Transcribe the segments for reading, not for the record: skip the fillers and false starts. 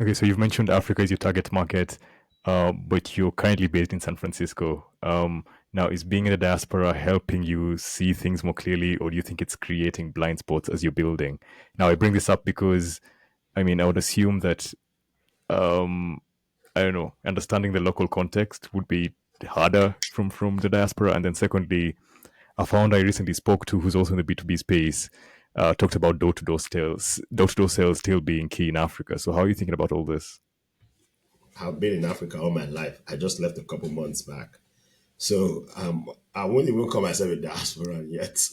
Okay, so you've mentioned Africa is your target market, but you're currently based in San Francisco. Now, is being in the diaspora helping you see things more clearly, or do you think it's creating blind spots as you're building? Now, I bring this up because, I mean, I would assume that, um, I don't know, understanding the local context would be harder from the diaspora. And then, secondly, a founder I recently spoke to, who's also in the B2B space, talked about door to door sales still being key in Africa. So, how are you thinking about all this? I've been in Africa all my life. I just left a couple months back. So I won't even call myself a diaspora yet.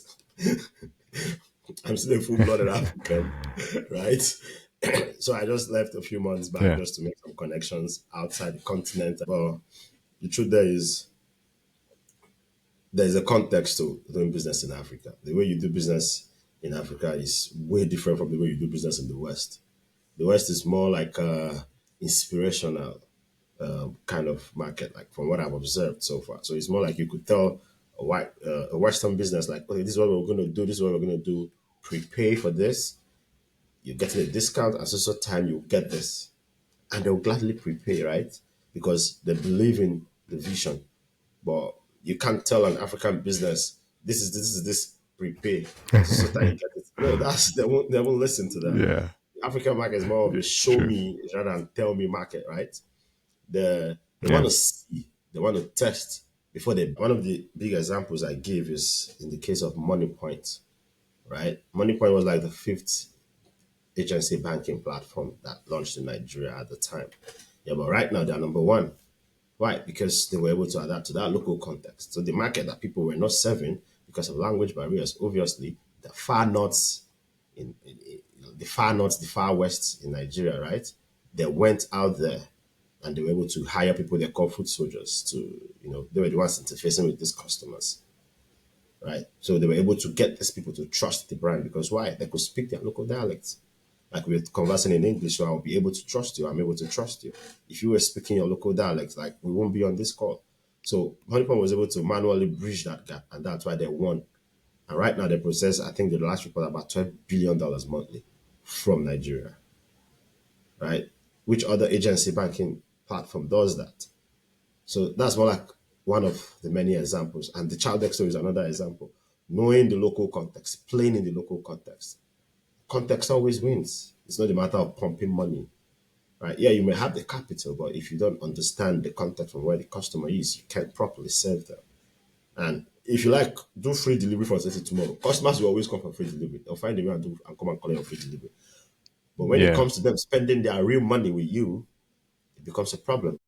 I'm still a full blooded African, right? So I just left a few months back Yeah. just to make some connections outside the continent. But the truth there is, there's a context to doing business in Africa. The way you do business in Africa is way different from the way you do business in the West. The West is more like inspirational kind of market, like from what I've observed so far. So it's more like you could tell a Western business, like, okay, this is what we're going to do, this is what we're going to do, prepay for this, you're getting a discount, at so time you get this. And they'll gladly prepay, right? Because they believe in the vision. But you can't tell an African business, this prepay. So time you get it. No, that's they won't listen to that. Yeah, The African market is more of yeah, a show true. me rather than tell me market, right? They want Yeah, to see, they want to test before they. One of the big examples I give is in the case of Money Point, right? Money Point was like the fifth agency banking platform that launched in Nigeria at the time. Yeah, but right now they're number one. Why? Because they were able to adapt to that local context. So the market that people were not serving because of language barriers, obviously, the far north the far north, the far west in Nigeria, right? They went out there and they were able to hire people they call foot soldiers to, they were the ones interfacing with these customers, right? So they were able to get these people to trust the brand because why? They could speak their local dialects. Like we're conversing in English, so I'll be able to trust you. I'm able to trust you. If you were speaking your local dialect, like we won't be on this call. So Honeypomb was able to manually bridge that gap, and that's why they won. And right now they process, I think the last report about $12 billion monthly from Nigeria, right? Which other agency banking platform does that? So that's more like one of the many examples. And the child Dexter is another example. Knowing the local context, playing in the local context. Context always wins. It's not a matter of pumping money, right? Yeah, you may have the capital, but if you don't understand the context from where the customer is, you can't properly serve them. And if you like, do free delivery for 30 tomorrow. Customers will always come for free delivery. They'll find a way and come and collect your free delivery. But when it yeah, comes to them spending their real money with you, it becomes a problem.